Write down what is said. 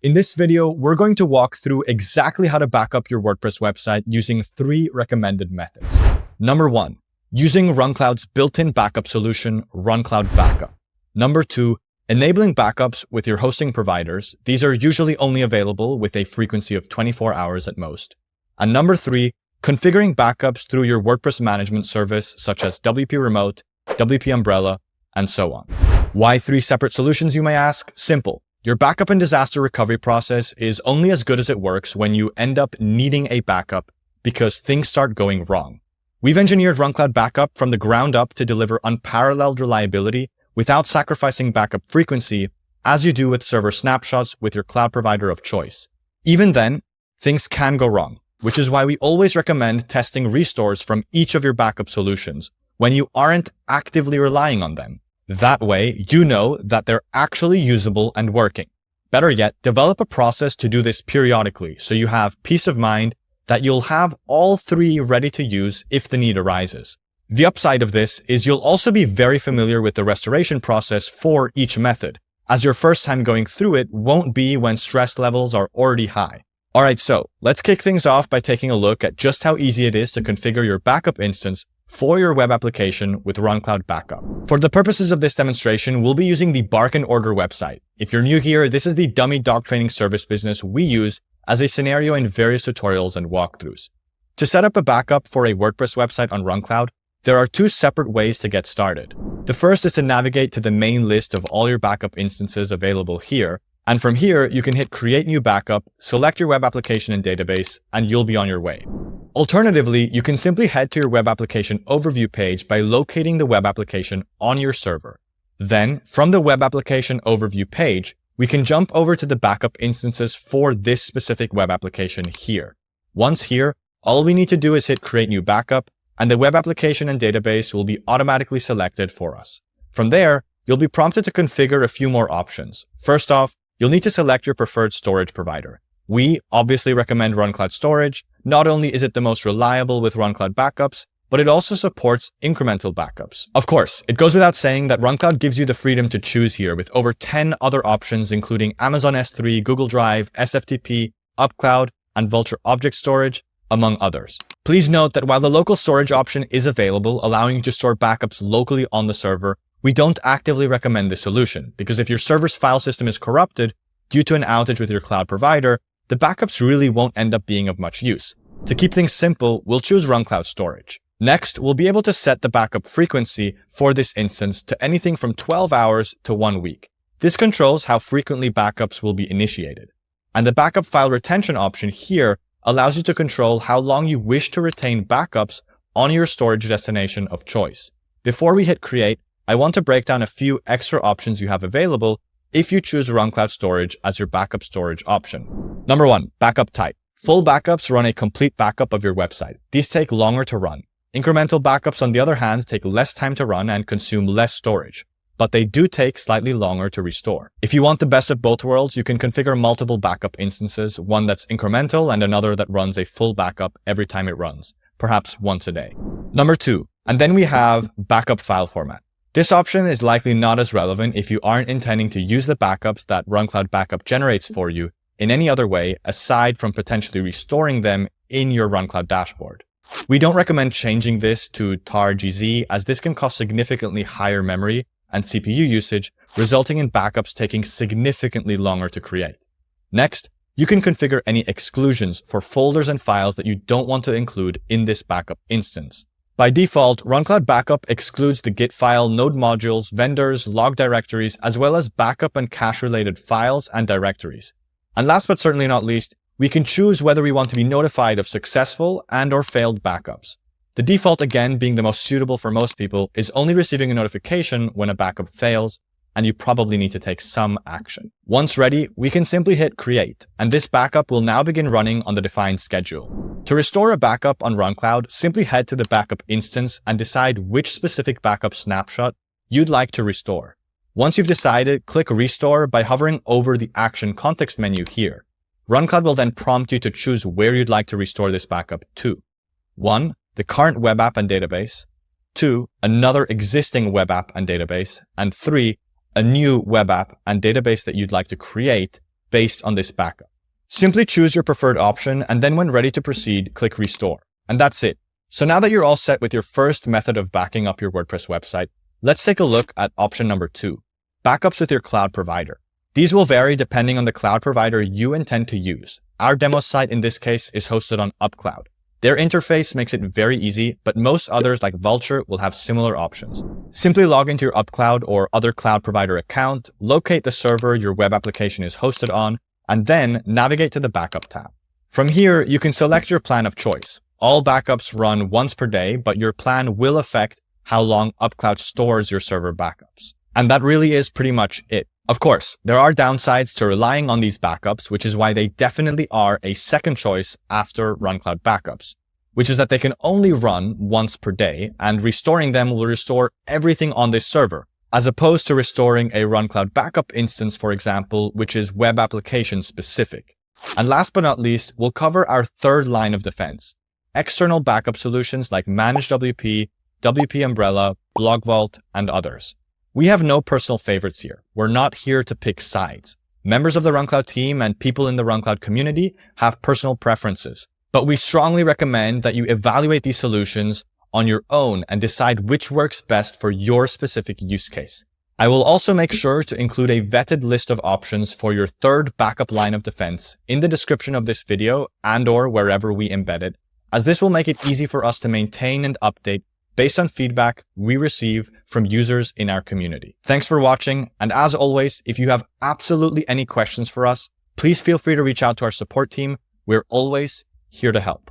In this video, we're going to walk through exactly how to back up your WordPress website using 3 recommended methods. Number 1, using RunCloud's built-in backup solution, RunCloud Backup. Number 2, enabling backups with your hosting providers. These are usually only available with a frequency of 24 hours at most. And number 3, configuring backups through your WordPress management service such as WP Remote, WP Umbrella, and so on. Why 3 separate solutions, you may ask? Simple. Your backup and disaster recovery process is only as good as it works when you end up needing a backup because things start going wrong. We've engineered RunCloud Backup from the ground up to deliver unparalleled reliability without sacrificing backup frequency, as you do with server snapshots with your cloud provider of choice. Even then, things can go wrong, which is why we always recommend testing restores from each of your backup solutions when you aren't actively relying on them. That way, you know that they're actually usable and working. Better yet, develop a process to do this periodically so you have peace of mind that you'll have all 3 ready to use if the need arises. The upside of this is you'll also be very familiar with the restoration process for each method, as your first time going through it won't be when stress levels are already high. Alright, so let's kick things off by taking a look at just how easy it is to configure your backup instance for your web application with RunCloud Backup. For the purposes of this demonstration, we'll be using the Bark and Order website. If you're new here, this is the dummy dog training service business we use as a scenario in various tutorials and walkthroughs. To set up a backup for a WordPress website on RunCloud, there are 2 separate ways to get started. The first is to navigate to the main list of all your backup instances available here, and from here, you can hit Create New Backup, select your web application and database, and you'll be on your way. Alternatively, you can simply head to your web application overview page by locating the web application on your server. Then, from the web application overview page, we can jump over to the backup instances for this specific web application here. Once here, all we need to do is hit Create New Backup, and the web application and database will be automatically selected for us. From there, you'll be prompted to configure a few more options. First off, you'll need to select your preferred storage provider. We obviously recommend RunCloud Storage. Not only is it the most reliable with RunCloud backups, but it also supports incremental backups. Of course, it goes without saying that RunCloud gives you the freedom to choose here with over 10 other options including Amazon S3, Google Drive, SFTP, UpCloud, and Vultr Object Storage, among others. Please note that while the local storage option is available, allowing you to store backups locally on the server, we don't actively recommend this solution because if your server's file system is corrupted due to an outage with your cloud provider, the backups really won't end up being of much use. To keep things simple, we'll choose RunCloud Storage. Next, we'll be able to set the backup frequency for this instance to anything from 12 hours to 1 week. This controls how frequently backups will be initiated. And the backup file retention option here allows you to control how long you wish to retain backups on your storage destination of choice. Before we hit Create, I want to break down a few extra options you have available if you choose RunCloud Storage as your backup storage option. Number 1, backup type. Full backups run a complete backup of your website. These take longer to run. Incremental backups, on the other hand, take less time to run and consume less storage, but they do take slightly longer to restore. If you want the best of both worlds, you can configure multiple backup instances, one that's incremental and another that runs a full backup every time it runs, perhaps once a day. Number 2, and then we have backup file format. This option is likely not as relevant if you aren't intending to use the backups that RunCloud Backup generates for you in any other way aside from potentially restoring them in your RunCloud dashboard. We don't recommend changing this to tar.gz as this can cost significantly higher memory and CPU usage, resulting in backups taking significantly longer to create. Next, you can configure any exclusions for folders and files that you don't want to include in this backup instance. By default, RunCloud Backup excludes the Git file, node modules, vendors, log directories, as well as backup and cache-related files and directories. And last but certainly not least, we can choose whether we want to be notified of successful and/or failed backups. The default, again, being the most suitable for most people, is only receiving a notification when a backup fails, and you probably need to take some action. Once ready, we can simply hit Create, and this backup will now begin running on the defined schedule. To restore a backup on RunCloud, simply head to the backup instance and decide which specific backup snapshot you'd like to restore. Once you've decided, click Restore by hovering over the Action context menu here. RunCloud will then prompt you to choose where you'd like to restore this backup to. 1, the current web app and database. 2, another existing web app and database. And 3, a new web app and database that you'd like to create based on this backup. Simply choose your preferred option, and then when ready to proceed, click Restore. And that's it. So now that you're all set with your first method of backing up your WordPress website, let's take a look at option number 2, backups with your cloud provider. These will vary depending on the cloud provider you intend to use. Our demo site in this case is hosted on UpCloud. Their interface makes it very easy, but most others like Vultr will have similar options. Simply log into your UpCloud or other cloud provider account, locate the server your web application is hosted on, and then navigate to the Backup tab. From here, you can select your plan of choice. All backups run once per day, but your plan will affect how long UpCloud stores your server backups. And that really is pretty much it. Of course, there are downsides to relying on these backups, which is why they definitely are a second choice after RunCloud Backups, which is that they can only run once per day, and restoring them will restore everything on this server, as opposed to restoring a RunCloud Backup instance, for example, which is web application specific. And last but not least, we'll cover our third line of defense, external backup solutions like Managed WP, WP Umbrella, Blog Vault, and others. We have no personal favorites here. We're not here to pick sides. Members of the RunCloud team and people in the RunCloud community have personal preferences, but we strongly recommend that you evaluate these solutions on your own and decide which works best for your specific use case. I will also make sure to include a vetted list of options for your third backup line of defense in the description of this video and/or wherever we embed it, as this will make it easy for us to maintain and update based on feedback we receive from users in our community. Thanks for watching, and as always, if you have absolutely any questions for us, please feel free to reach out to our support team. We're always here to help.